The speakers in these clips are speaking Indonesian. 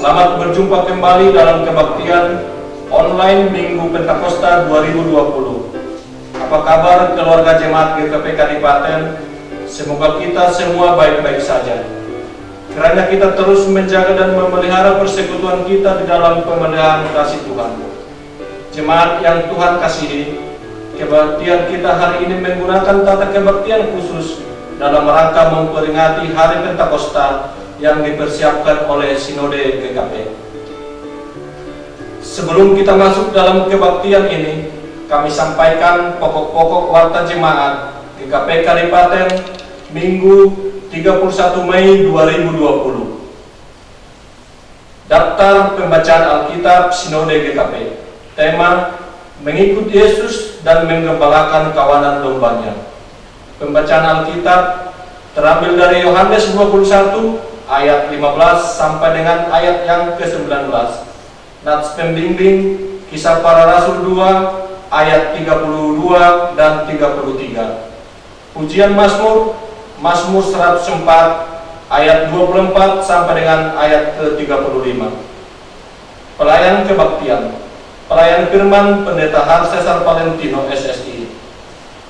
Selamat berjumpa kembali dalam kebaktian online Minggu Pentakosta 2020. Apa kabar keluarga jemaat GKP Kadipaten? Semoga kita semua baik-baik saja. Kiranya kita terus menjaga dan memelihara persekutuan kita di dalam pemeliharaan kasih Tuhan. Jemaat yang Tuhan kasihi, kebaktian kita hari ini menggunakan tata kebaktian khusus dalam rangka memperingati Hari Pentakosta yang dipersiapkan oleh Sinode GKP. Sebelum kita masuk dalam kebaktian ini, kami sampaikan pokok-pokok warta jemaat GKP Kadipaten Minggu 31 Mei 2020. Daftar pembacaan Alkitab Sinode GKP. Tema: mengikut Yesus dan menggembalakan kawanan dombanya. Pembacaan Alkitab terambil dari Yohanes 21 ayat 15 sampai dengan ayat yang ke-19. Nats pembimbing Kisah Para Rasul 2 ayat 32 dan 33. Pujian Mazmur 104 ayat 24 sampai dengan ayat ke-35. Pelayan kebaktian. Pelayan firman Pendeta Har Cesar Valentino SSI.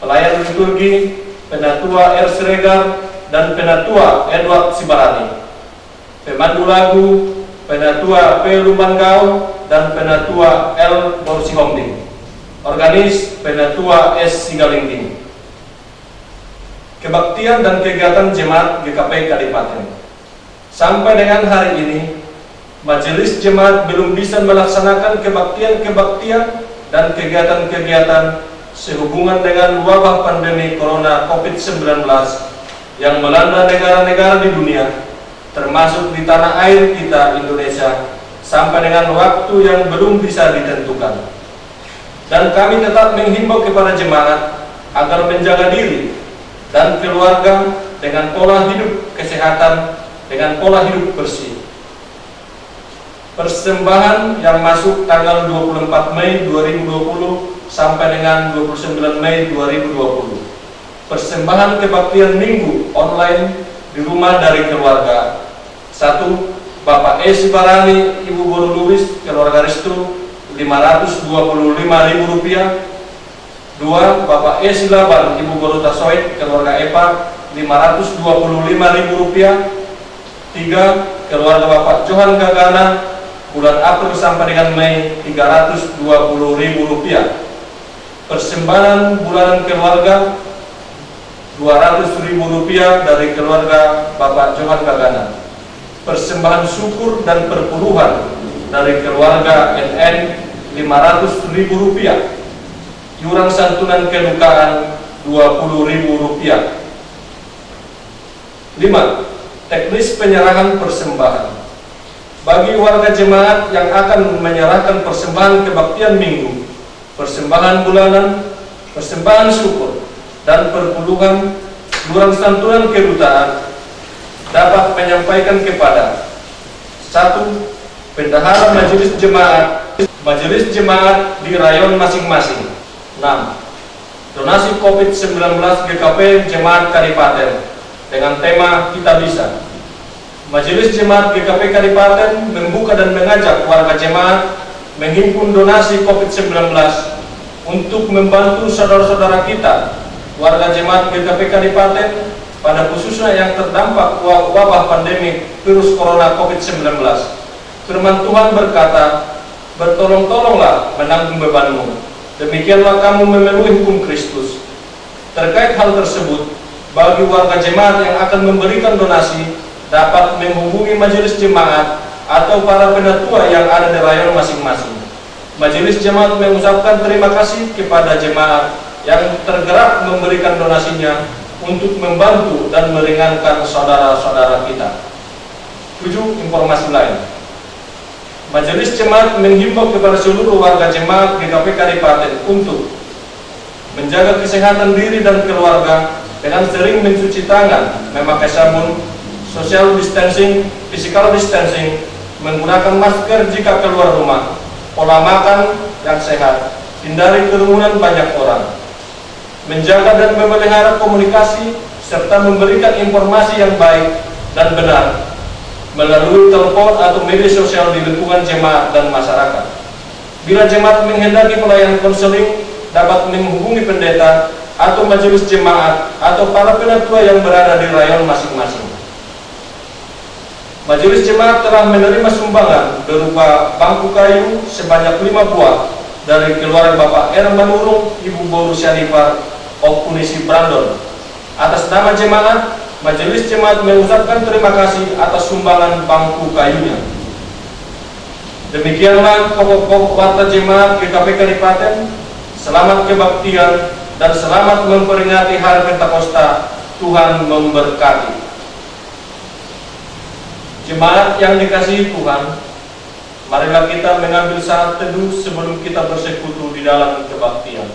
Pelayan liturgi Penatua R. Siregar dan Penatua Edward Sibarani. Pemandu lagu Penatua P. Lumbangau dan Penatua L. Borsihombing. Organis Penatua S. Sigalingding. Kebaktian dan kegiatan jemaat GKP Kadipaten. Sampai dengan hari ini, majelis jemaat belum bisa melaksanakan kebaktian-kebaktian dan kegiatan-kegiatan sehubungan dengan wabah pandemi Corona COVID-19 yang melanda negara-negara di dunia, termasuk di tanah air kita Indonesia, sampai dengan waktu yang belum bisa ditentukan. Dan kami tetap menghimbau kepada jemaat agar menjaga diri dan keluarga dengan pola hidup kesehatan, dengan pola hidup bersih. Persembahan yang masuk tanggal 24 Mei 2020 sampai dengan 29 Mei 2020. Persembahan kebaktian Minggu online di rumah dari keluarga. 1. Bapak E. Sibarani, Ibu Boru Luis, keluarga Restu, Rp525.000. 2. Bapak E. Silaban, Ibu Boru Tasoid, keluarga Epa, Rp525.000. 3. Keluarga Bapak Johan Gagana, bulan April sampai dengan Mei, Rp320.000. Persembahan bulanan keluarga Rp200.000 dari keluarga Bapak Johan Gagana. Persembahan syukur dan perpuluhan dari keluarga NN Rp500.000. Iuran santunan kedukaan Rp20.000. 5. Teknis penyerahan persembahan. Bagi warga jemaat yang akan menyerahkan persembahan kebaktian minggu, persembahan bulanan, persembahan syukur, dan perpuluhan iuran santunan kedutaan dapat menyampaikan kepada 1. Bendahara majelis jemaat di rayon masing-masing. 6. Donasi COVID-19 GKP Jemaat Kadipaten dengan tema Kita Bisa. Majelis Jemaat GKP Kadipaten membuka dan mengajak warga jemaat menghimpun donasi COVID-19 untuk membantu saudara-saudara kita, warga jemaat GKP Kadipaten, pada khususnya yang terdampak wabah pandemi virus corona COVID-19. Firman Tuhan berkata, bertolong-tolonglah menanggung bebanmu, demikianlah kamu memenuhi hukum Kristus. Terkait hal tersebut, bagi warga jemaat yang akan memberikan donasi, dapat menghubungi majelis jemaat atau para penatua yang ada di rayon masing-masing. Majelis jemaat mengucapkan terima kasih kepada jemaat yang tergerak memberikan donasinya untuk membantu dan meringankan saudara-saudara kita. 7. Informasi lain. Majelis jemaat menghimbau kepada seluruh warga jemaat GKP Kadipaten untuk menjaga kesehatan diri dan keluarga dengan sering mencuci tangan, memakai sabun, social distancing, physical distancing, menggunakan masker jika keluar rumah, pola makan yang sehat, hindari kerumunan banyak orang, menjaga dan memelihara komunikasi, serta memberikan informasi yang baik dan benar, melalui telepon atau media sosial di lingkungan jemaat dan masyarakat. Bila jemaat menghendaki pelayanan konseling, dapat menghubungi pendeta atau majelis jemaat atau para penatua yang berada di rayon masing-masing. Majelis jemaat telah menerima sumbangan berupa bangku kayu sebanyak 5 buah dari keluarga Bapak R. Manurung, Ibu Boru Syanifar, Opunisi Brandon. Atas nama jemaat, majelis jemaat mengucapkan terima kasih atas sumbangan bangku kayunya. Demikianlah pokok-pokok warta jemaat GKP Kadipaten. Selamat kebaktian dan selamat memperingati Hari Pentakosta. Tuhan memberkati. Jemaat yang dikasihi Tuhan, marilah kita mengambil saat teduh sebelum kita bersekutu di dalam kebaktian.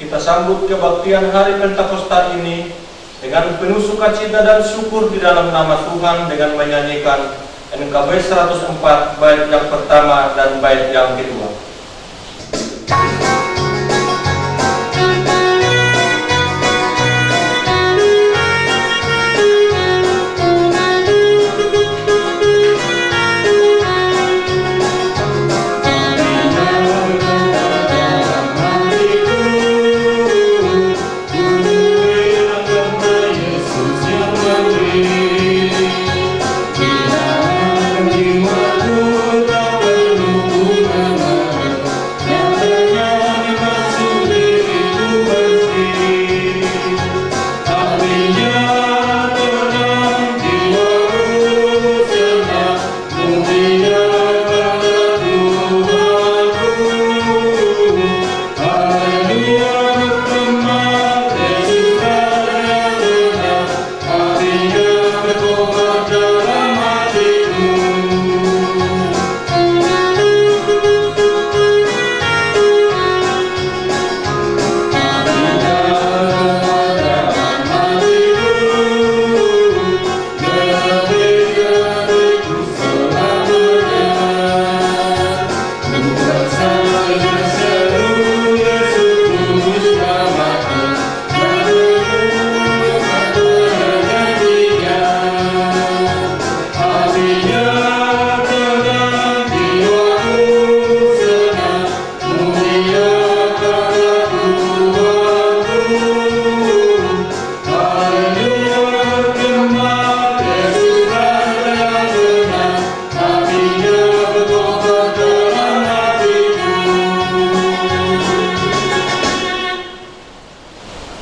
Kita sambut kebaktian Hari Pentakosta ini dengan penuh sukacita dan syukur di dalam nama Tuhan dengan menyanyikan NKB 104 bait yang pertama dan bait yang kedua.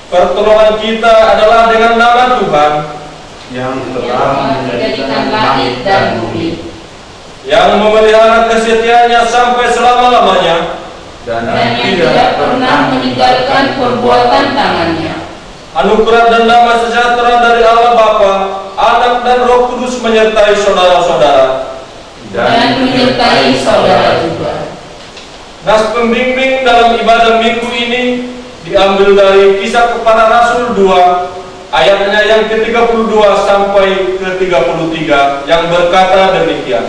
Pertolongan kita adalah dengan nama Tuhan yang telah menjadikan langit dan bumi, yang memelihara kesetiaannya sampai selama-lamanya, dan yang tidak pernah meninggalkan perbuatan tangannya. Anugerah dan damai sejahtera dari Allah Bapa, Anak dan Roh Kudus menyertai saudara-saudara dan menyertai saudara juga. Nas pembimbing dalam ibadah minggu ini diambil dari Kisah Kepada Rasul 2 ayatnya yang ke-32 sampai ke-33 yang berkata demikian.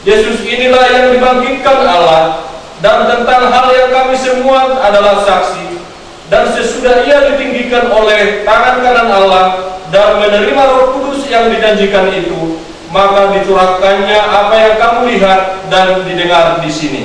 Yesus inilah yang dibangkitkan Allah, dan tentang hal yang kami semua adalah saksi. Dan sesudah ia ditinggikan oleh tangan kanan Allah dan menerima Roh Kudus yang dijanjikan itu, maka dicurahkannya apa yang kamu lihat dan didengar di sini.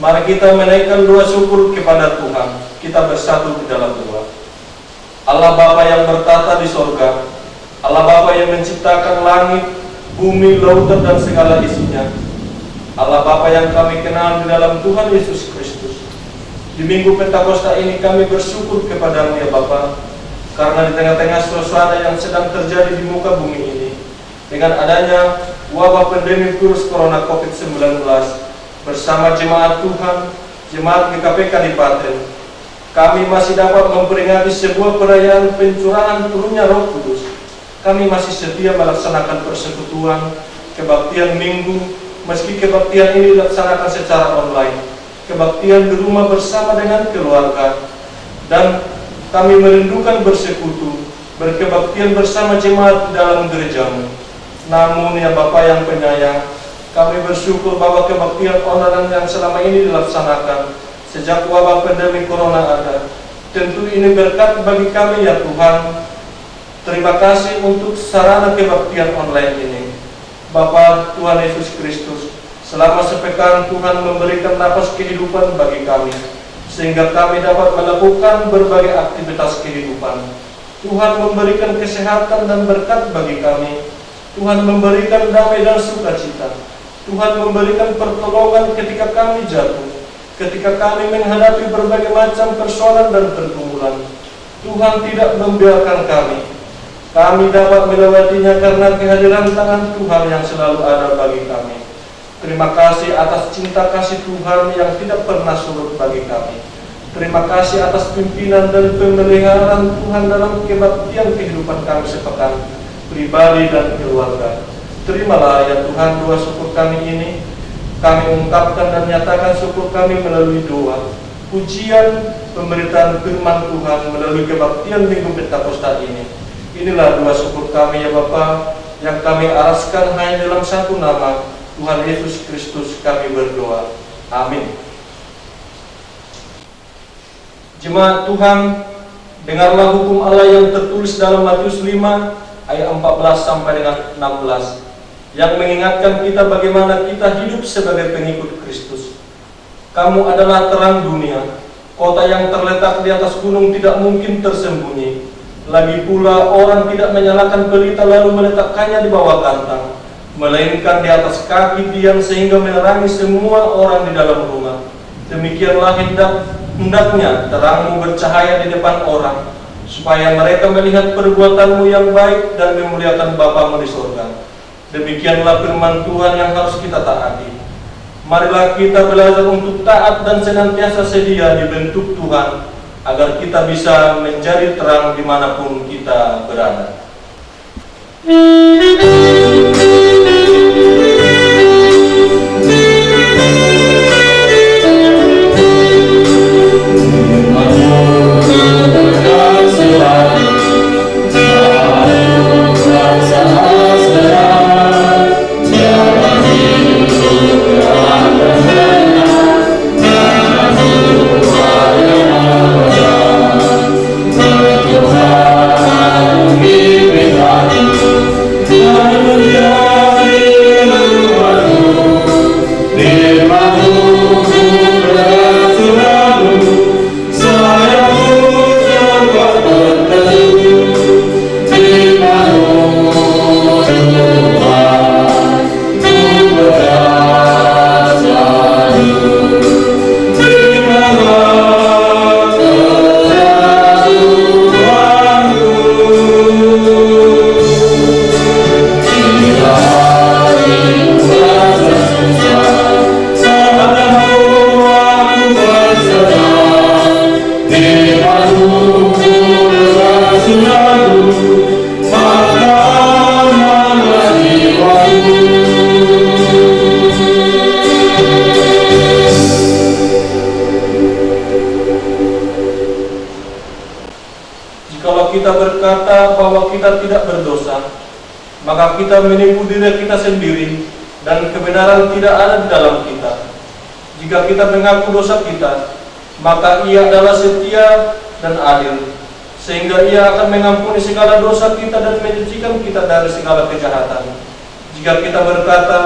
Mari kita menaikkan doa syukur kepada Tuhan. Kita bersatu di dalam doa. Allah Bapa yang bertata di sorga, Allah Bapa yang menciptakan langit, bumi, lautan dan segala isinya, Allah Bapa yang kami kenal di dalam Tuhan Yesus Kristus. Di Minggu Pentakosta ini kami bersyukur kepada-Mu ya Bapa, karena di tengah-tengah suasana yang sedang terjadi di muka bumi ini, dengan adanya wabah pandemi virus corona COVID-19, bersama jemaat Tuhan, jemaat GKP Kadipaten, kami masih dapat memperingati sebuah perayaan pencurahan turunnya Roh Kudus. Kami masih setia melaksanakan persekutuan, kebaktian minggu, meski kebaktian ini dilaksanakan secara online, kebaktian di rumah bersama dengan keluarga, dan kami merindukan bersekutu, berkebaktian bersama jemaat di dalam gereja-Mu. Namun ya Bapa yang penyayang, kami bersyukur bahwa kebaktian online yang selama ini dilaksanakan sejak wabah pandemi corona ada, tentu ini berkat bagi kami ya Tuhan. Terima kasih untuk sarana kebaktian online ini. Bapa Tuhan Yesus Kristus, selama sepekan Tuhan memberikan napas kehidupan bagi kami, sehingga kami dapat melakukan berbagai aktivitas kehidupan. Tuhan memberikan kesehatan dan berkat bagi kami. Tuhan memberikan damai dan sukacita. Tuhan memberikan pertolongan ketika kami jatuh, ketika kami menghadapi berbagai macam persoalan dan pergumulan. Tuhan tidak membiarkan kami. Kami dapat melewatinya karena kehadiran tangan Tuhan yang selalu ada bagi kami. Terima kasih atas cinta kasih Tuhan yang tidak pernah surut bagi kami. Terima kasih atas pimpinan dan pemeliharaan Tuhan dalam kebaktian kehidupan kami sepekan, pribadi dan keluarga. Terimalah ya Tuhan doa syukur kami ini. Kami ungkapkan dan nyatakan syukur kami melalui doa, pujian, pemberitaan firman Tuhan melalui kebaktian Minggu Pentakosta ini. Inilah doa syukur kami ya Bapa, yang kami araskan hanya dalam satu nama, Tuhan Yesus Kristus kami berdoa. Amin. Jemaat Tuhan, dengarlah hukum Allah yang tertulis dalam Matius 5 ayat 14 sampai dengan 16. Yang mengingatkan kita bagaimana kita hidup sebagai pengikut Kristus. Kamu adalah terang dunia. Kota yang terletak di atas gunung tidak mungkin tersembunyi. Lagi pula orang tidak menyalakan pelita lalu meletakkannya di bawah kantang, melainkan di atas kaki tiang sehingga menerangi semua orang di dalam rumah. Demikian Demikianlah hendaknya terangmu bercahaya di depan orang, supaya mereka melihat perbuatanmu yang baik dan memuliakan Bapamu di surga. Demikianlah firman Tuhan yang harus kita taati. Marilah kita belajar untuk taat dan senantiasa sedia dibentuk Tuhan, agar kita bisa menjadi terang dimanapun kita berada. Jikalau kita berkata bahwa kita tidak berdosa, maka kita menipu diri kita sendiri dan kebenaran tidak ada di dalam kita. Jika kita mengaku dosa kita, maka Ia adalah setia dan adil, sehingga Ia akan mengampuni segala dosa kita dan menyucikan kita dari segala kejahatan. Jika kita berkata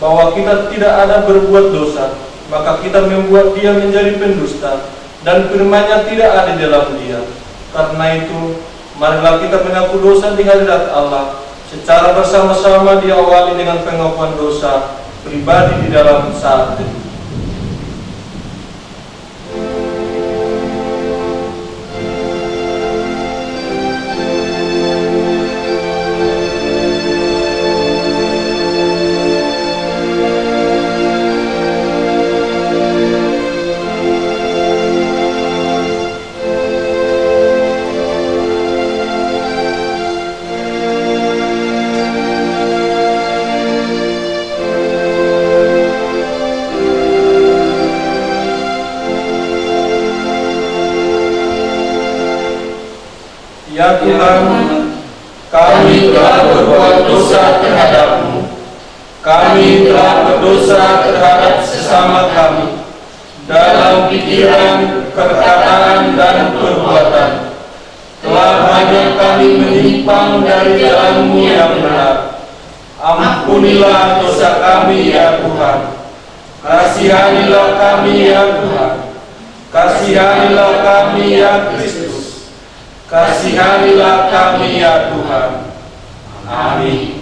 bahwa kita tidak ada berbuat dosa, maka kita membuat Dia menjadi pendusta, dan firman-Nya tidak ada di dalam Dia. Karena itu, marilah kita mengaku dosa di hadirat Allah, secara bersama-sama diawali dengan pengakuan dosa pribadi di dalam saat itu. Ya Tuhan, kami telah berbuat dosa terhadap-Mu. Kami telah berdosa terhadap sesama kami, dalam pikiran, perkataan, dan perbuatan. Telah banyak kami menyimpang dari jalan-Mu yang benar. Ampunilah dosa kami ya Tuhan. Kasihanilah kami ya Tuhan. Kasihanilah kami ya Kristus. Kasihanilah kami ya Tuhan. Amin.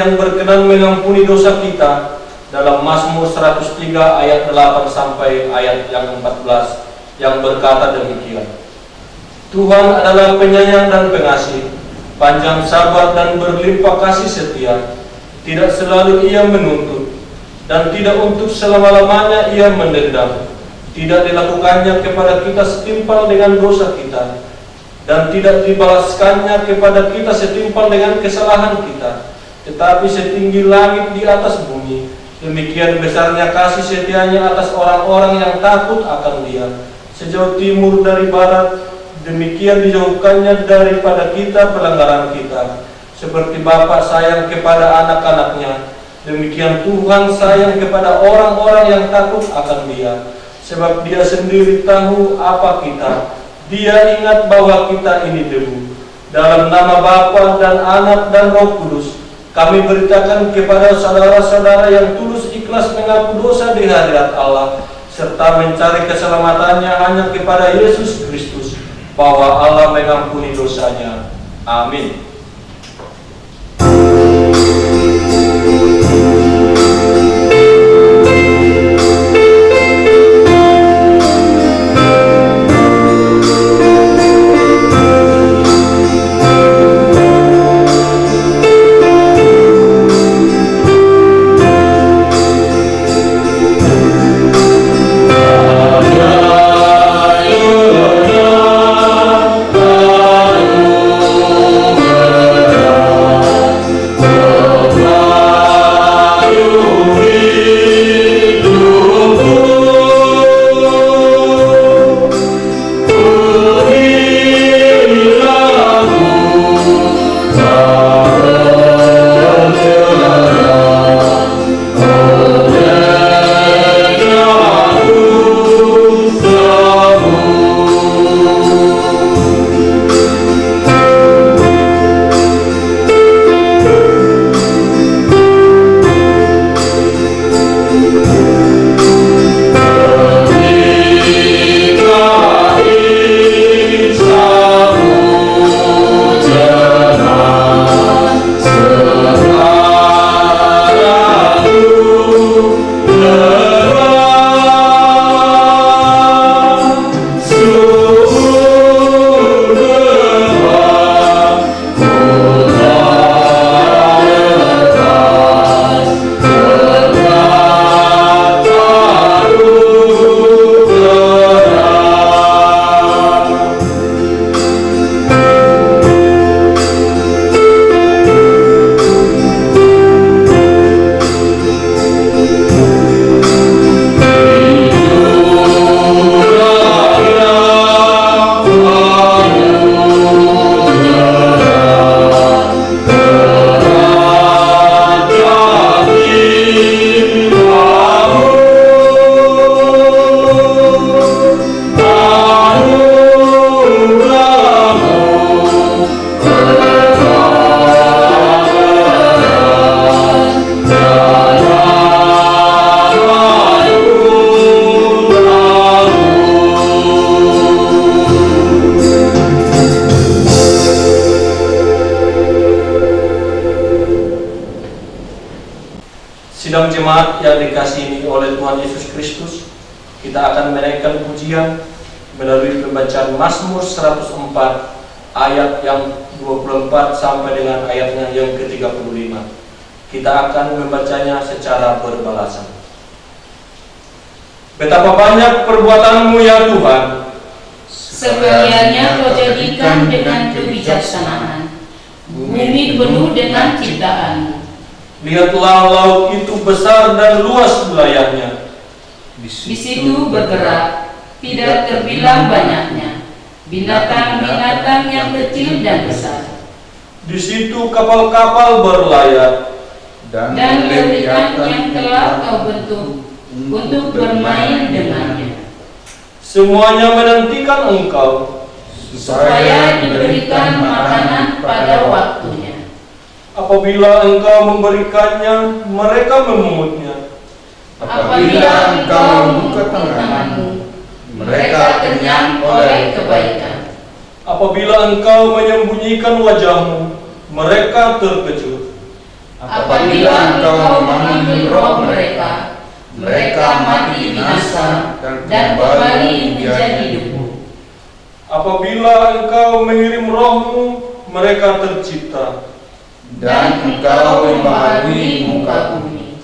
yang berkenan mengampuni dosa kita dalam Mazmur 103 ayat 8 sampai ayat yang 14 yang berkata demikian. Tuhan adalah penyayang dan pengasih, panjang sabar dan berlimpah kasih setia. Tidak selalu ia menuntut, dan tidak untuk selama-lamanya ia mendendam. Tidak dilakukannya kepada kita setimpal dengan dosa kita, dan tidak dibalaskannya kepada kita setimpal dengan kesalahan kita. Tetapi setinggi langit di atas bumi, demikian besarnya kasih setianya atas orang-orang yang takut akan Dia. Sejauh timur dari barat, demikian dijauhkannya daripada kita pelanggaran kita. Seperti Bapa sayang kepada anak-anaknya, demikian Tuhan sayang kepada orang-orang yang takut akan Dia. Sebab Dia sendiri tahu apa kita. Dia ingat bahwa kita ini debu. Dalam nama Bapa dan Anak dan Roh Kudus, kami beritakan kepada saudara-saudara yang tulus ikhlas mengaku dosa di hadirat Allah, serta mencari keselamatannya hanya kepada Yesus Kristus, bahwa Allah mengampuni dosanya. Amin. Sidang jemaat yang dikasihi oleh Tuhan Yesus Kristus, kita akan menaikkan pujian melalui pembacaan Mazmur 104 ayat yang 24 sampai dengan ayatnya yang ke-35. Kita akan membacanya secara berbalasan. Betapa banyak perbuatanmu ya Tuhan, sekaliannya kau jadikan dengan kebijaksanaan, bumi penuh dengan ciptaanmu. Lihatlah laut itu besar dan luas wilayahnya. Di situ bergerak, tidak terbilang banyaknya, binatang-binatang yang kecil dan besar. Di situ kapal-kapal berlayar, dan leviathan yang telah kau bentuk untuk bermain dengannya. Semuanya menantikan Engkau, supaya diberikan makanan pada waktunya. Apabila Engkau memberikannya, mereka memungutnya. Apabila Engkau membuka tanganmu, mereka kenyang oleh kebaikan. Apabila Engkau menyembunyikan wajahmu, mereka terkejut. Apabila engkau mengambil roh mereka, mereka mati binasa dan kembali menjadi debu. Apabila engkau mengirim rohmu, mereka tercipta, dan engkau membaharui muka bumi.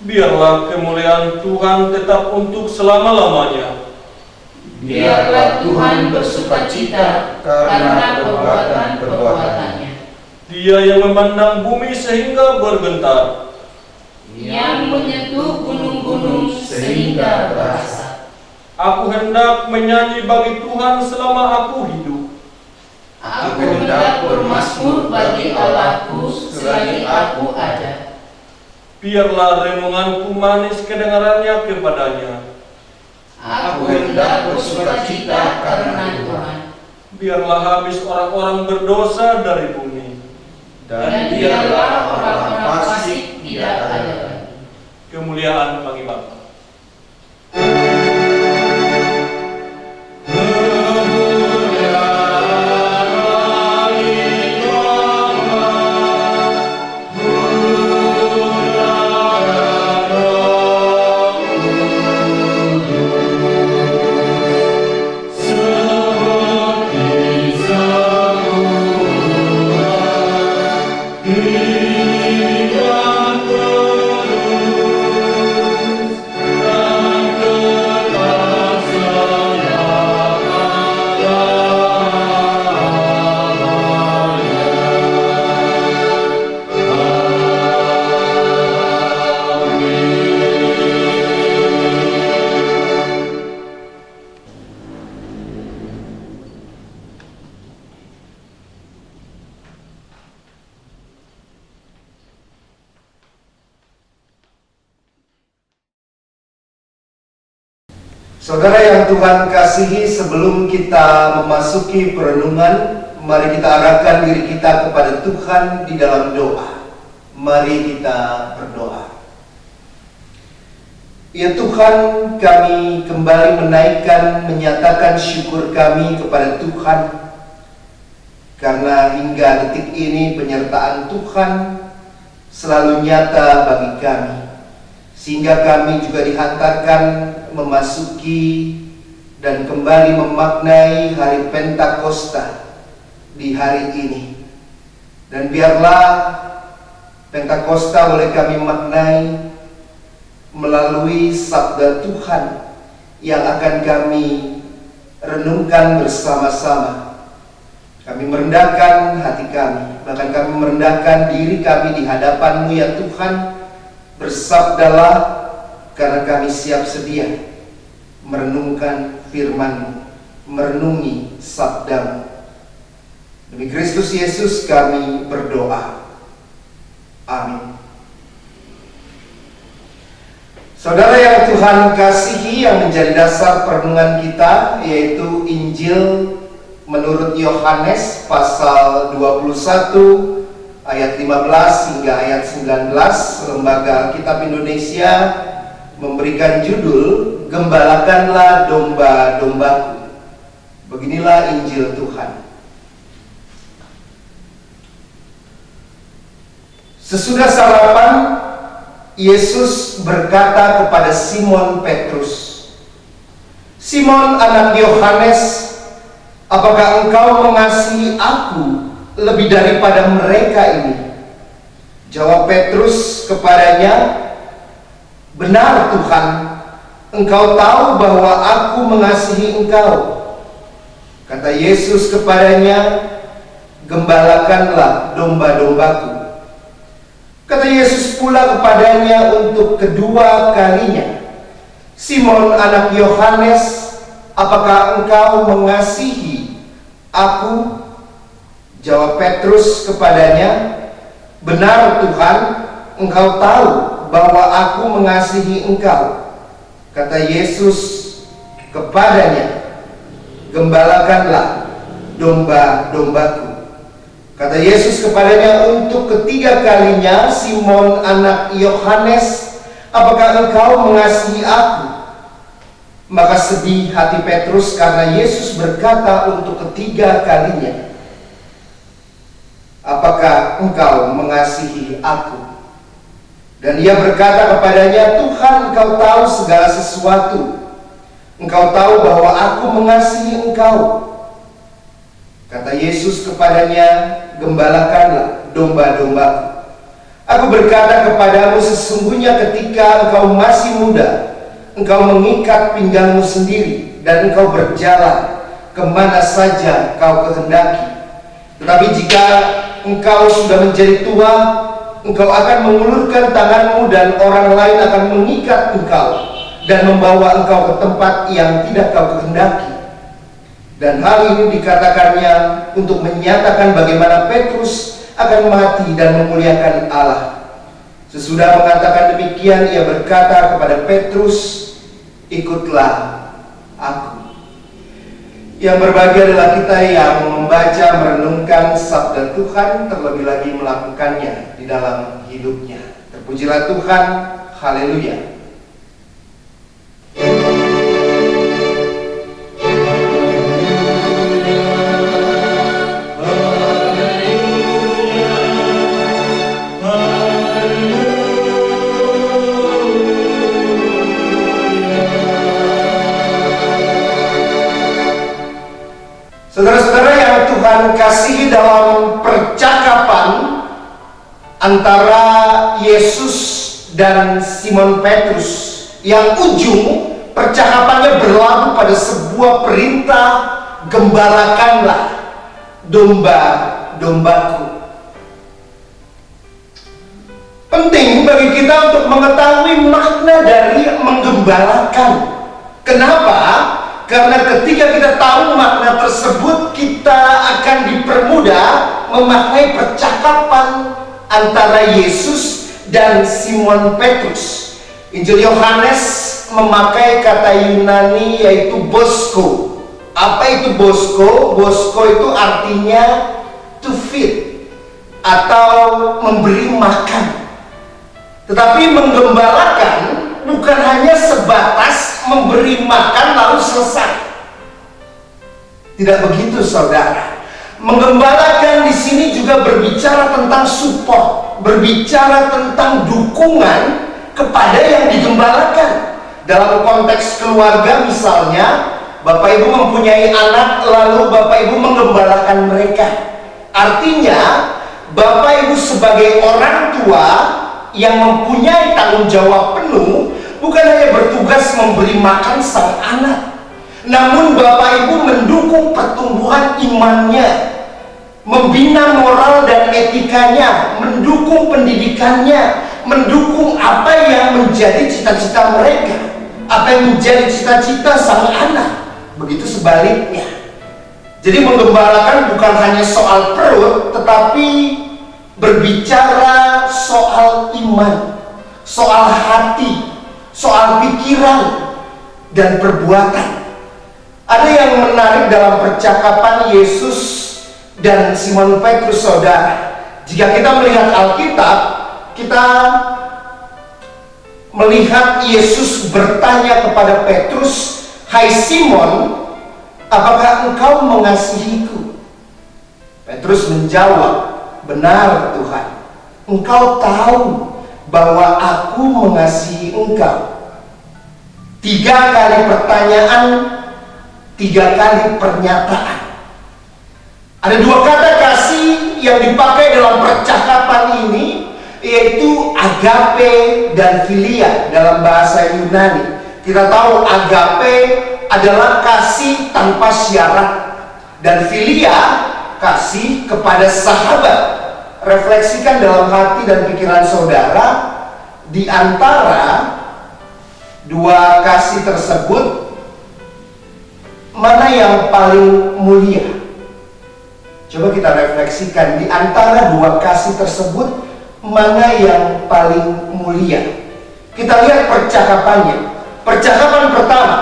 biarlah kemuliaan Tuhan tetap untuk selama-lamanya. Biarlah Tuhan bersukacita karena perbuatan-perbuatannya. Dia yang memandang bumi sehingga bergetar, Yang menyentuh gunung-gunung sehingga berasa. Aku hendak menyanyi bagi Tuhan selama aku hidup. Aku hendak bermazmur bagi Allahku selagi aku ada. Biarlah renunganku manis kedengarannya kepadanya. Aku hendak bersukacita karena Tuhan. Biarlah habis orang-orang berdosa dari bumi. Dan biarlah orang-orang fasik tidak ada lagi. Kemuliaan bagi Bapa. Saudara yang Tuhan kasihi, sebelum kita memasuki perenungan, mari kita arahkan diri kita kepada Tuhan di dalam doa. Mari kita berdoa. Ya Tuhan, kami kembali menyatakan syukur kami kepada Tuhan, karena hingga detik ini penyertaan Tuhan selalu nyata bagi kami, sehingga kami juga dihantarkan memasuki dan kembali memaknai hari Pentakosta di hari ini. Dan biarlah Pentakosta boleh kami maknai melalui sabda Tuhan yang akan kami renungkan bersama-sama. Kami merendahkan hati kami, bahkan kami merendahkan diri kami di hadapan-Mu ya Tuhan. Bersabdalah, karena kami siap sedia merenungkan firman-Mu, merenungi sabda-Mu. Demi Kristus Yesus kami berdoa. Amin. Saudara yang Tuhan kasihi, yang menjadi dasar perenungan kita yaitu Injil menurut Yohanes pasal 21 ayat 15 hingga ayat 19. Lembaga Alkitab Indonesia memberikan judul Gembalakanlah domba-dombaku. Beginilah Injil Tuhan. Sesudah sarapan, Yesus berkata kepada Simon Petrus, "Simon anak Yohanes, apakah engkau mengasihi aku lebih daripada mereka ini?" Jawab Petrus kepadanya, "Benar Tuhan, Engkau tahu bahwa aku mengasihi Engkau." Kata Yesus kepadanya, "Gembalakanlah domba-dombaku." Kata Yesus pula kepadanya untuk kedua kalinya, "Simon anak Yohanes, apakah engkau mengasihi aku?" Jawab Petrus kepadanya, "Benar Tuhan, Engkau tahu bahwa aku mengasihi Engkau." Kata Yesus kepadanya, "Gembalakanlah domba-dombaku." Kata Yesus kepadanya untuk ketiga kalinya, "Simon anak Yohanes, apakah engkau mengasihi aku?" Maka sedih hati Petrus karena Yesus berkata untuk ketiga kalinya, "Apakah engkau mengasihi aku?" Dan ia berkata kepadanya, Tuhan, Engkau tahu segala sesuatu. Engkau tahu bahwa aku mengasihi Engkau. Kata Yesus kepadanya, gembalakanlah domba-dombaku. Aku berkata kepadamu, sesungguhnya ketika engkau masih muda, engkau mengikat pinggangmu sendiri, dan engkau berjalan kemana saja kau kehendaki. Tetapi jika engkau sudah menjadi tua, engkau akan mengulurkan tanganmu, dan orang lain akan mengikat engkau dan membawa engkau ke tempat yang tidak kau kehendaki. Dan hal ini dikatakannya untuk menyatakan bagaimana Petrus akan mati dan memuliakan Allah. Sesudah mengatakan demikian, ia berkata kepada Petrus, ikutlah aku. Yang berbahagia adalah kita yang membaca, merenungkan sabda Tuhan, terlebih lagi melakukannya di dalam hidupnya. Terpujilah Tuhan, haleluya. Saudara-saudara yang Tuhan kasihi, dalam percakapan antara Yesus dan Simon Petrus, yang ujung percakapannya berlabuh pada sebuah perintah, gembalakanlah domba-dombaku. Penting bagi kita untuk mengetahui makna dari menggembalakan. Kenapa? Karena ketika kita tahu makna tersebut, kita akan dipermudah memaknai percakapan antara Yesus dan Simon Petrus. Injil Yohanes memakai kata Yunani yaitu bosko. Apa itu bosko? Bosko itu artinya to feed atau memberi makan. Tetapi menggembalakan bukan hanya sebatas memberi makan lalu selesai. Tidak begitu, saudara. Menggembalakan di sini juga berbicara tentang support, berbicara tentang dukungan kepada yang digembalakan. Dalam konteks keluarga misalnya, Bapak Ibu mempunyai anak, lalu Bapak Ibu menggembalakan mereka. Artinya, Bapak Ibu sebagai orang tua yang mempunyai tanggung jawab penuh, bukan hanya bertugas memberi makan sang anak, namun Bapak Ibu mendukung pertumbuhan imannya, membina moral dan etikanya, mendukung pendidikannya, mendukung apa yang menjadi cita-cita mereka, apa yang menjadi cita-cita sang anak. Begitu sebaliknya. Jadi menggembalakan bukan hanya soal perut, tetapi berbicara soal iman, soal hati, soal pikiran dan perbuatan. Ada yang menarik dalam percakapan Yesus dan Simon Petrus, saudara. Jika kita melihat Alkitab, kita melihat Yesus bertanya kepada Petrus, "Hai Simon, apakah engkau mengasihiku?" Petrus menjawab, "Benar Tuhan, Engkau tahu bahwa aku mengasihi Engkau." 3 kali pertanyaan, 3 kali pernyataan. Ada 2 kata kasih yang dipakai dalam percakapan ini, yaitu agape dan philia dalam bahasa Yunani. Kita tahu agape adalah kasih tanpa syarat, dan philia kasih kepada sahabat. Refleksikan dalam hati dan pikiran saudara, di antara 2 kasih tersebut, mana yang paling mulia? Coba kita refleksikan, di antara 2 kasih tersebut, mana yang paling mulia? Kita lihat percakapannya. Percakapan pertama,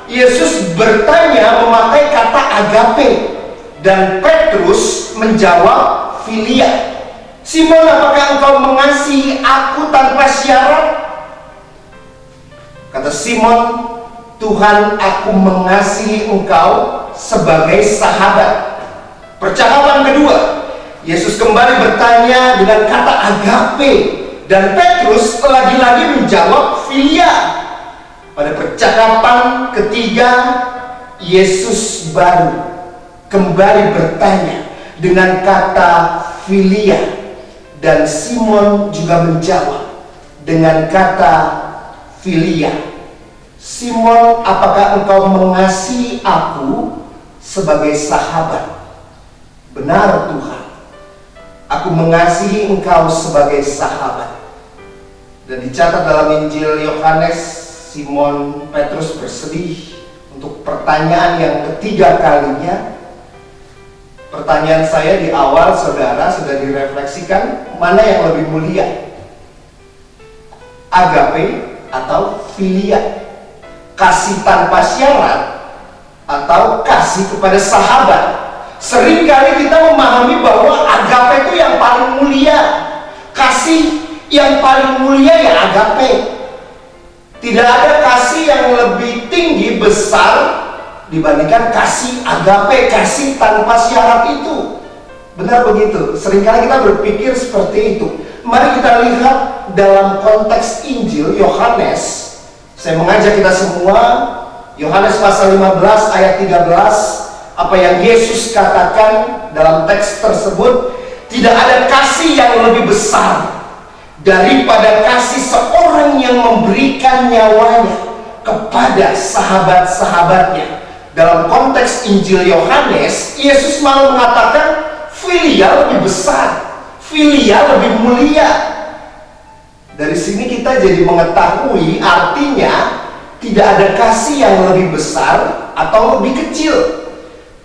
Yesus bertanya memakai kata agape, dan Petrus menjawab philia. "Simon, apakah engkau mengasihi aku tanpa syarat?" Kata Simon, "Tuhan, aku mengasihi engkau sebagai sahabat." Percakapan kedua, Yesus kembali bertanya dengan kata agape, Dan Petrus lagi-lagi menjawab filia. Pada percakapan ketiga, Yesus baru kembali bertanya dengan kata filia, dan Simon juga menjawab dengan kata filia. Simon, apakah engkau mengasihi aku sebagai sahabat? Benar Tuhan, aku mengasihi engkau sebagai sahabat. Dan dicatat dalam Injil Yohanes, Simon Petrus bersedih untuk pertanyaan yang ketiga kalinya. Pertanyaan saya di awal, saudara, sudah direfleksikan, mana yang lebih mulia? Agape atau filia? Kasih tanpa syarat atau kasih kepada sahabat? Seringkali kita memahami bahwa agape itu yang paling mulia. Kasih yang paling mulia ya agape. Tidak ada kasih yang lebih tinggi, besar dibandingkan kasih agape, kasih tanpa syarat itu. Benar begitu. Seringkali kita berpikir seperti itu. Mari kita lihat dalam konteks Injil Yohanes. Saya mengajak kita semua, Yohanes pasal 15 ayat 13, apa yang Yesus katakan dalam teks tersebut. Tidak ada kasih yang lebih besar daripada kasih seorang yang memberikan nyawanya kepada sahabat-sahabatnya. Dalam konteks Injil Yohanes, Yesus malah mengatakan filia lebih besar, filia lebih mulia. Dari sini kita jadi mengetahui artinya tidak ada kasih yang lebih besar atau lebih kecil.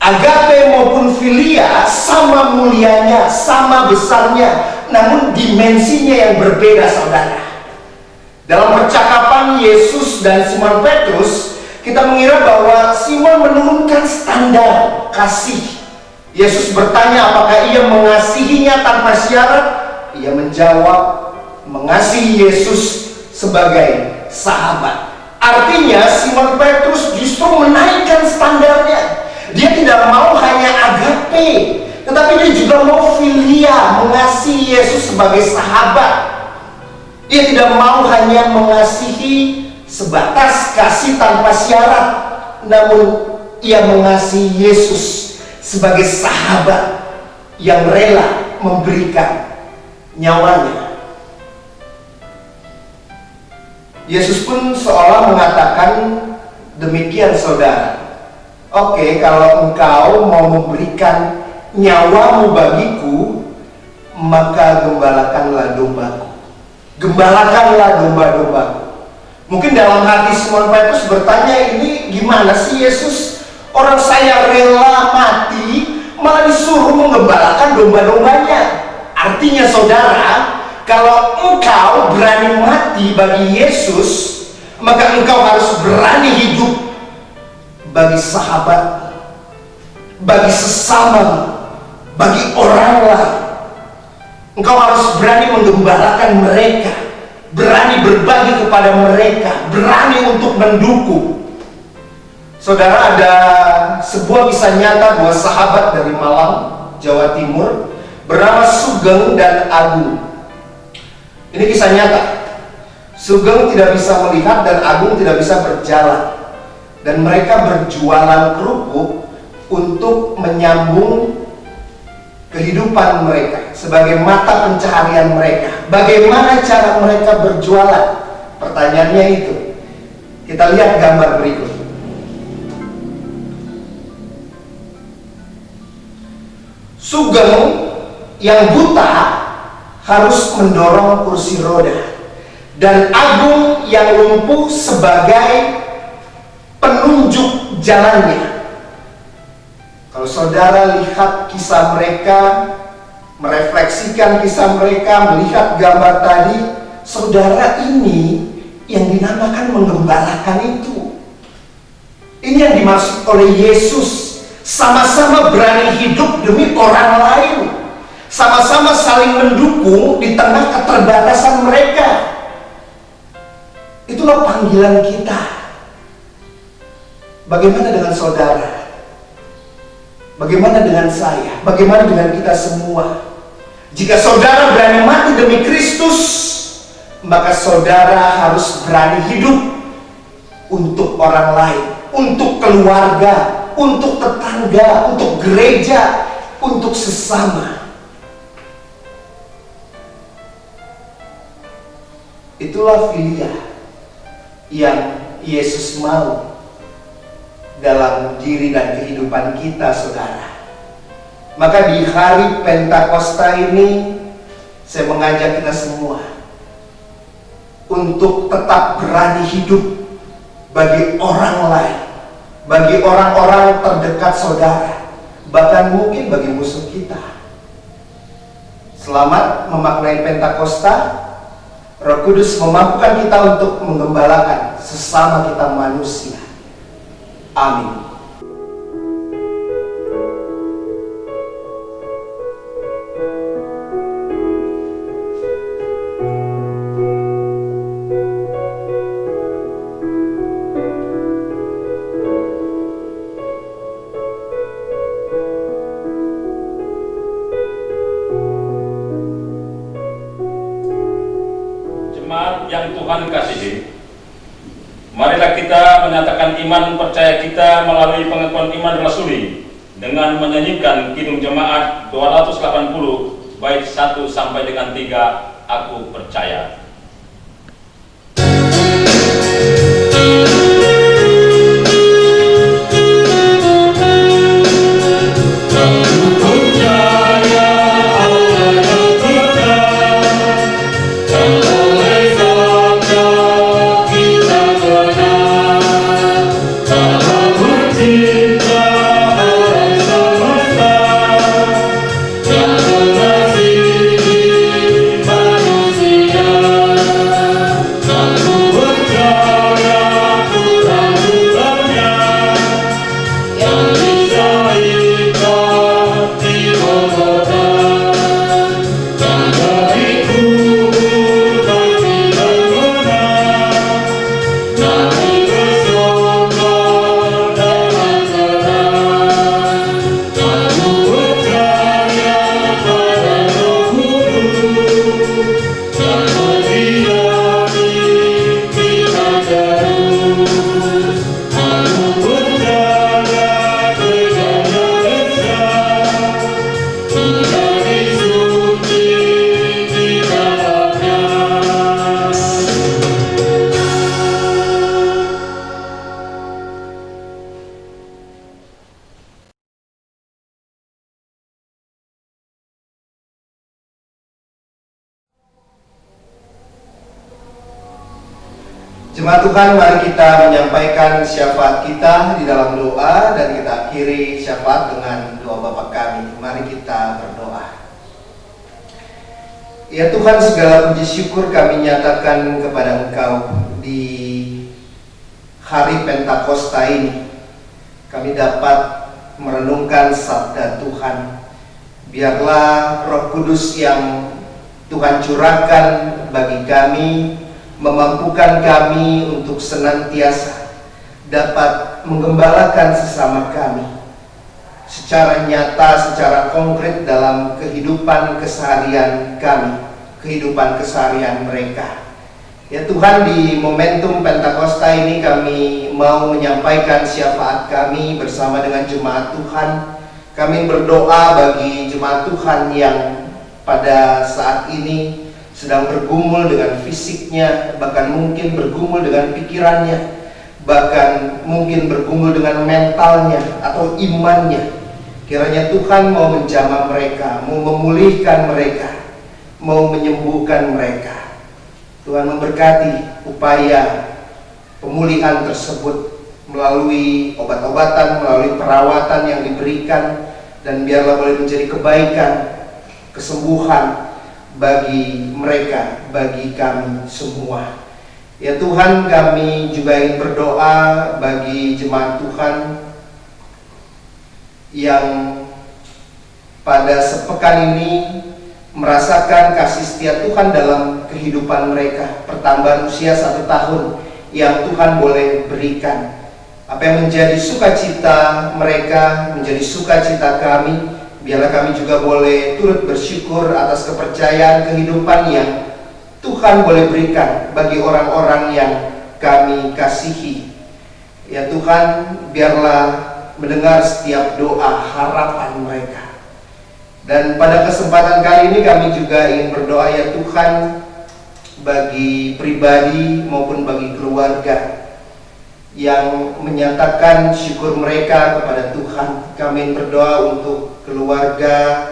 Agape maupun filia sama mulianya, sama besarnya, namun dimensinya yang berbeda, saudara. Dalam percakapan Yesus dan Simon Petrus, kita mengira bahwa Simon menurunkan standar kasih. Yesus bertanya apakah ia mengasihinya tanpa syarat. Ia menjawab mengasihi Yesus sebagai sahabat. Artinya Simon Petrus justru menaikkan standarnya. Dia tidak mau hanya agape, tetapi dia juga mau filia, mengasihi Yesus sebagai sahabat. Dia tidak mau hanya mengasihi sebatas kasih tanpa syarat, namun ia mengasihi Yesus sebagai sahabat yang rela memberikan nyawanya. Yesus pun seolah mengatakan demikian, saudara. Oke, kalau engkau mau memberikan nyawamu bagiku, maka gembalakanlah dombaku. Gembalakanlah domba-dombaku. Mungkin dalam hati Simon Petrus bertanya, ini gimana sih Yesus? Orang saya rela mati, malah disuruh menggembalakan domba-dombanya. Artinya saudara, kalau engkau berani mati bagi Yesus, maka engkau harus berani hidup bagi sahabat, bagi sesama, bagi orang lain. Engkau harus berani menggembalakan mereka, berani berbagi kepada mereka, berani untuk mendukung. Saudara, ada sebuah kisah nyata dua sahabat dari Malang, Jawa Timur, bernama Sugeng dan Agung. Ini kisah nyata. Sugeng tidak bisa melihat dan Agung tidak bisa berjalan. Dan mereka berjualan kerupuk untuk menyambung kehidupan mereka sebagai mata pencaharian mereka. Bagaimana cara mereka berjualan? Pertanyaannya itu. Kita lihat gambar berikut. Sugeng yang buta harus mendorong kursi roda, dan Agung yang lumpuh sebagai penunjuk jalannya. Kalau saudara lihat kisah mereka, merefleksikan kisah mereka, melihat gambar tadi, saudara, ini yang dinamakan menggembalakan itu. Ini yang dimaksud oleh Yesus. Sama-sama berani hidup demi orang lain, sama-sama saling mendukung di tengah keterbatasan mereka. Itulah panggilan kita. Bagaimana dengan saudara? Bagaimana dengan saya? Bagaimana dengan kita semua? Jika saudara berani mati demi Kristus, maka saudara harus berani hidup untuk orang lain, untuk keluarga, untuk tetangga, untuk gereja, untuk sesama. Itulah filia yang Yesus mau dalam diri dan kehidupan kita, saudara. Maka di hari Pentakosta ini saya mengajak kita semua untuk tetap berani hidup bagi orang lain, bagi orang-orang terdekat saudara, bahkan mungkin bagi musuh kita. Selamat memaknai Pentakosta. Roh Kudus memampukan kita untuk menggembalakan sesama kita manusia. Amin. Yang Tuhan kasihi, marilah kita menyatakan iman percaya kita melalui pengakuan iman rasuli dengan menyanyikan Kidung Jemaat 280 bait 1 sampai dengan 3, Aku Percaya. Jemaat Tuhan, mari kita menyampaikan syafaat kita di dalam doa dan kita akhiri syafaat dengan doa Bapa kami. Mari kita berdoa. Ya Tuhan, segala puji syukur kami nyatakan kepada Engkau di hari Pentakosta ini. Kami dapat merenungkan sabda Tuhan. Biarlah Roh Kudus yang Tuhan curahkan bagi kami memampukan kami untuk senantiasa dapat menggembalakan sesama kami secara nyata, secara konkret dalam kehidupan keseharian kami, kehidupan keseharian mereka. Ya Tuhan, di momentum Pentakosta ini kami mau menyampaikan syafaat kami bersama dengan jemaat Tuhan. Kami berdoa bagi jemaat Tuhan yang pada saat ini sedang bergumul dengan fisiknya, bahkan mungkin bergumul dengan pikirannya, bahkan mungkin bergumul dengan mentalnya atau imannya. Kiranya Tuhan mau menjamah mereka, mau memulihkan mereka, mau menyembuhkan mereka. Tuhan memberkati upaya pemulihan tersebut melalui obat-obatan, melalui perawatan yang diberikan, dan biarlah boleh menjadi kebaikan, kesembuhan bagi mereka, bagi kami semua. Ya Tuhan, kami juga ingin berdoa bagi jemaat Tuhan yang pada sepekan ini merasakan kasih setia Tuhan dalam kehidupan mereka, pertambahan usia 1 tahun yang Tuhan boleh berikan. Apa yang menjadi sukacita mereka menjadi sukacita kami. Biarlah kami juga boleh turut bersyukur atas kepercayaan kehidupan yang Tuhan boleh berikan bagi orang-orang yang kami kasihi. Ya Tuhan, biarlah mendengar setiap doa harapan mereka. Dan pada kesempatan kali ini kami juga ingin berdoa ya Tuhan, bagi pribadi maupun bagi keluarga yang menyatakan syukur mereka kepada Tuhan. Kami berdoa untuk keluarga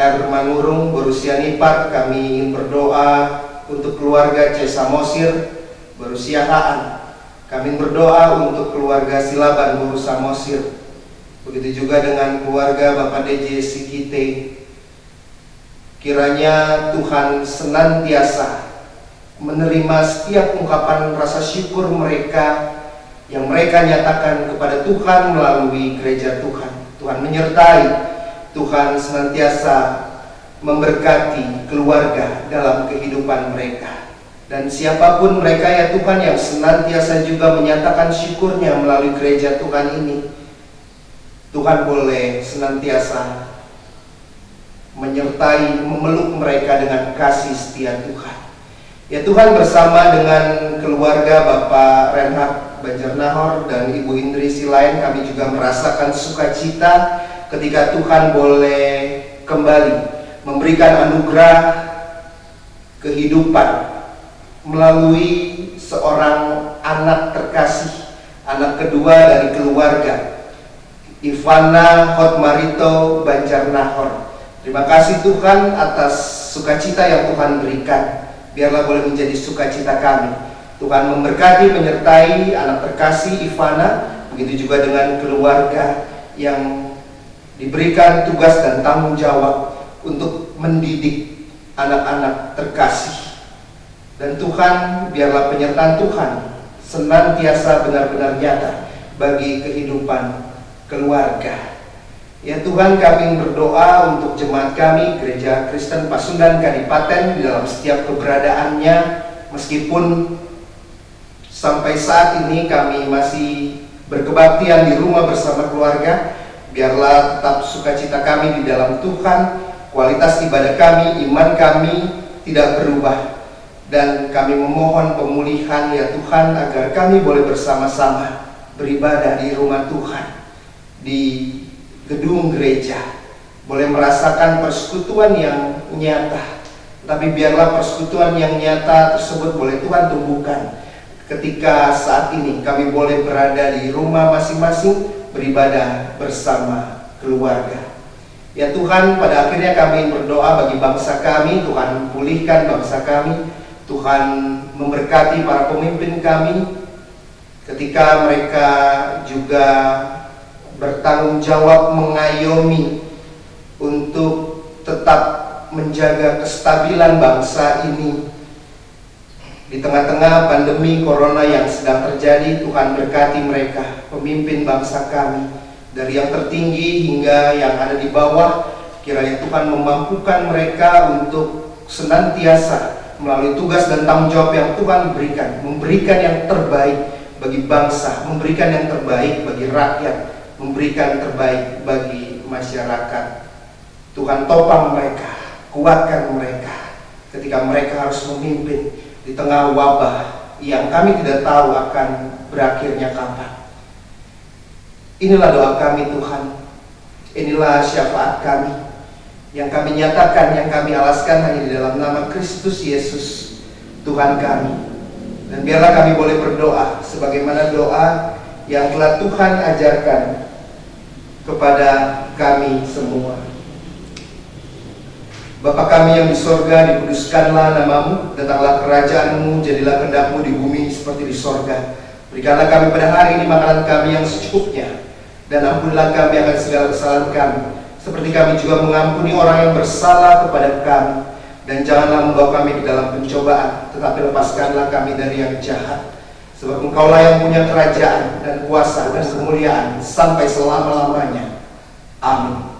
Manurung berusia Nipar. Kami ingin berdoa untuk keluarga C. Samosir berusia Haan. Kami berdoa untuk keluarga Silaban berusia Samosir. Begitu juga dengan keluarga Bapak DJ Sikite. Kiranya Tuhan senantiasa menerima setiap ungkapan rasa syukur mereka yang mereka nyatakan kepada Tuhan melalui gereja Tuhan. Tuhan menyertai, Tuhan senantiasa memberkati keluarga dalam kehidupan mereka. Dan siapapun mereka ya Tuhan yang senantiasa juga menyatakan syukurnya melalui gereja Tuhan ini, Tuhan boleh senantiasa menyertai, memeluk mereka dengan kasih setia Tuhan. Ya Tuhan, bersama dengan keluarga Bapak Renhard Banjarnahor dan Ibu Indri Silain, kami juga merasakan sukacita ketika Tuhan boleh kembali memberikan anugerah kehidupan melalui seorang anak terkasih, anak kedua dari keluarga, Ivana Hotmarito Banjarnahor. Terima kasih Tuhan atas sukacita yang Tuhan berikan. Biarlah boleh menjadi sukacita kami. Tuhan memberkati, menyertai anak terkasih Ivana, begitu juga dengan keluarga yang diberikan tugas dan tanggung jawab untuk mendidik anak-anak terkasih. Dan Tuhan, biarlah penyertaan Tuhan senantiasa benar-benar nyata bagi kehidupan keluarga. Ya Tuhan, kami berdoa untuk jemaat kami, Gereja Kristen Pasundan Kadipaten, di dalam setiap keberadaannya, meskipun sampai saat ini kami masih berkebaktian di rumah bersama keluarga, biarlah tetap sukacita kami di dalam Tuhan, kualitas ibadah kami, iman kami tidak berubah, dan kami memohon pemulihan ya Tuhan, agar kami boleh bersama-sama beribadah di rumah Tuhan, di gedung gereja, boleh merasakan persekutuan yang nyata. Tapi biarlah persekutuan yang nyata tersebut boleh Tuhan tumbuhkan ketika saat ini kami boleh berada di rumah masing-masing, beribadah bersama keluarga. Ya Tuhan, pada akhirnya kami berdoa bagi bangsa kami. Tuhan pulihkan bangsa kami, Tuhan memberkati para pemimpin kami ketika mereka juga bertanggung jawab mengayomi untuk tetap menjaga kestabilan bangsa ini di tengah-tengah pandemi corona yang sedang terjadi. Tuhan berkati mereka, pemimpin bangsa kami, dari yang tertinggi hingga yang ada di bawah. Kiranya Tuhan memampukan mereka untuk senantiasa melalui tugas dan tanggung jawab yang Tuhan berikan, memberikan yang terbaik bagi bangsa, memberikan yang terbaik bagi rakyat, memberikan terbaik bagi masyarakat. Tuhan topang mereka, kuatkan mereka ketika mereka harus memimpin di tengah wabah yang kami tidak tahu akan berakhirnya kapan. Inilah doa kami Tuhan, inilah syafaat kami yang kami nyatakan, yang kami alaskan hanya di dalam nama Kristus Yesus Tuhan kami. Dan biarlah kami boleh berdoa sebagaimana doa yang telah Tuhan ajarkan kepada kami semua. Bapa kami yang di sorga, dikuduskanlah namamu, datanglah kerajaanmu, jadilah kehendakmu di bumi seperti di sorga. Berikanlah kami pada hari ini makanan kami yang secukupnya, dan ampunilah kami akan segala kesalahan kami, seperti kami juga mengampuni orang yang bersalah kepada kami. Dan janganlah membawa kami ke dalam pencobaan, tetapi lepaskanlah kami dari yang jahat. Sebab Engkaulah yang punya kerajaan dan kuasa dan kemuliaan sampai selama-lamanya. Amin.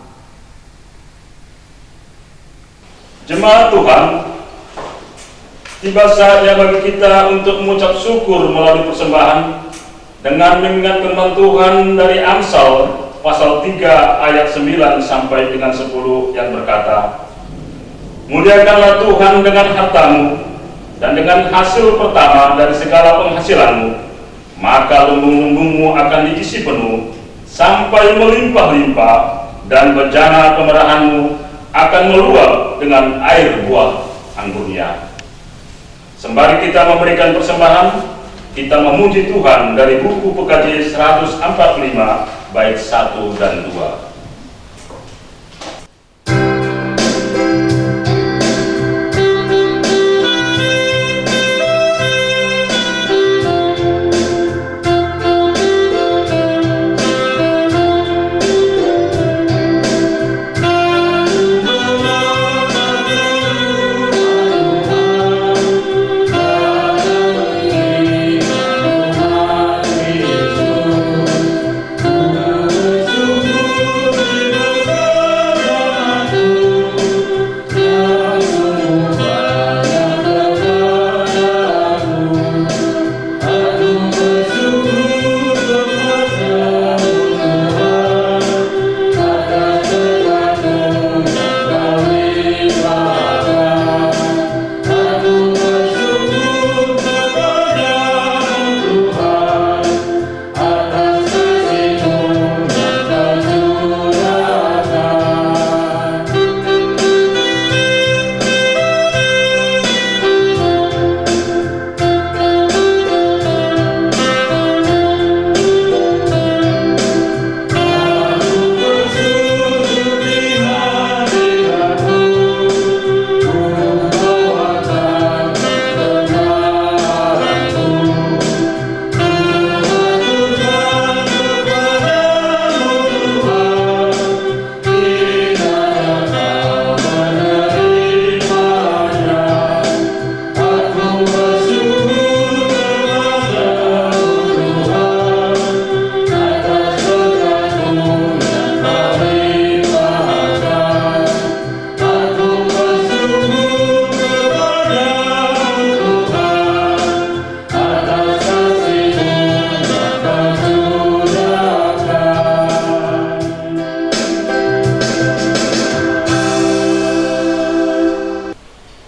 Jemaat Tuhan, tiba saatnya bagi kita untuk mengucap syukur melalui persembahan dengan mengingat firman Tuhan dari Amsal pasal 3 ayat 9 sampai dengan 10 yang berkata, Muliakanlah Tuhan dengan hartamu dan dengan hasil pertama dari segala penghasilanmu, maka lumbung-lumbungmu akan diisi penuh sampai melimpah-limpah, dan bejana kemerahanmu akan meluap dengan air buah anggurnya. Sembari kita memberikan persembahan, kita memuji Tuhan dari buku PKJ 145 bait 1 dan 2.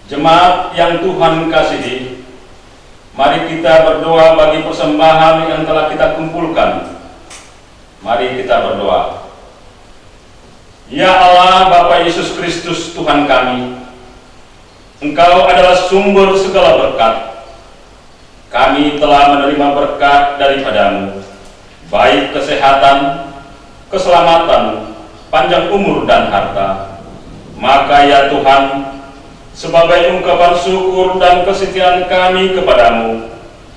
Jemaat yang Tuhan kasihi, mari kita berdoa bagi persembahan yang telah kita kumpulkan. Mari kita berdoa. Ya Allah, Bapa Yesus Kristus Tuhan kami, Engkau adalah sumber segala berkat. Kami telah menerima berkat daripadamu, baik kesehatan, keselamatan, panjang umur dan harta. Maka ya Tuhan, sebagai ungkapan syukur dan kesetiaan kami kepadamu,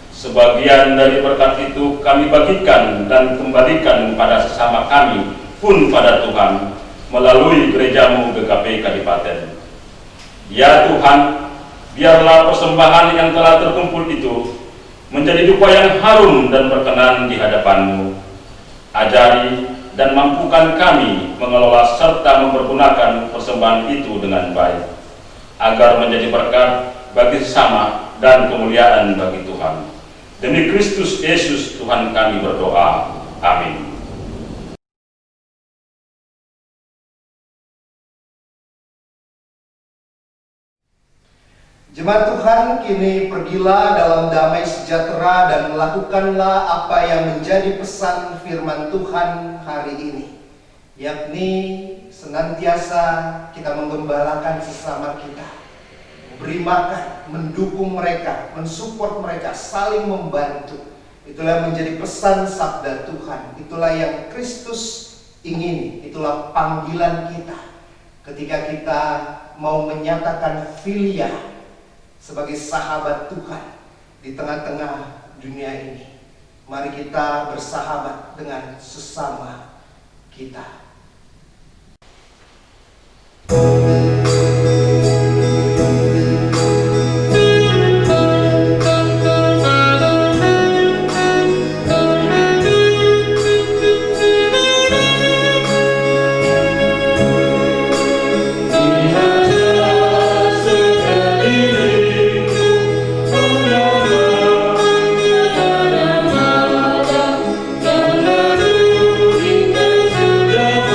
sebagian dari berkat itu kami bagikan dan kembalikan pada sesama kami pun pada Tuhan melalui gerejamu GKP Kadipaten. Ya Tuhan, biarlah persembahan yang telah terkumpul itu menjadi dupa yang harum dan berkenan di hadapan-Mu. Ajari dan mampukan kami mengelola serta mempergunakan persembahan itu dengan baik, agar menjadi berkat bagi sesama dan kemuliaan bagi Tuhan. Demi Kristus Yesus Tuhan kami berdoa. Amin. Jemaat Tuhan, kini pergilah dalam damai sejahtera dan melakukanlah apa yang menjadi pesan firman Tuhan hari ini, yakni senantiasa kita menggembalakan sesama kita, beri makan, mendukung mereka, mensupport mereka, saling membantu. Itulah yang menjadi pesan sabda Tuhan. Itulah yang Kristus ingini. Itulah panggilan kita ketika kita mau menyatakan filia sebagai sahabat Tuhan di tengah-tengah dunia ini. Mari kita bersahabat dengan sesama kita. Hingga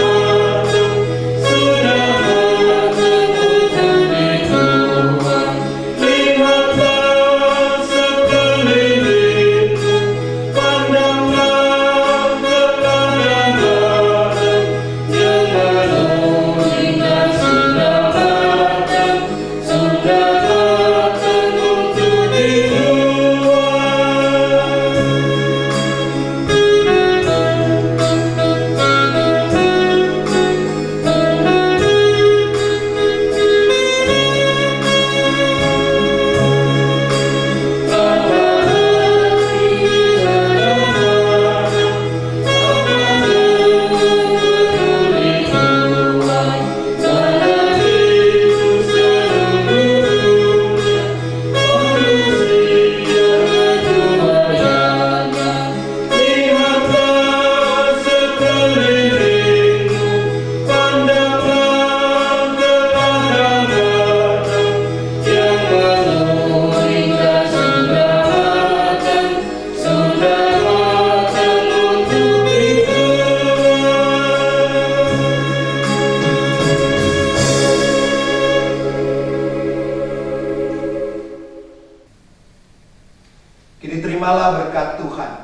Kini terimalah berkat Tuhan.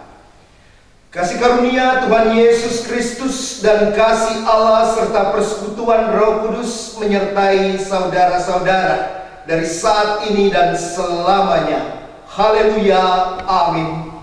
Kasih karunia Tuhan Yesus Kristus dan kasih Allah serta persekutuan Roh Kudus menyertai saudara-saudara dari saat ini dan selamanya. Haleluya. Amin.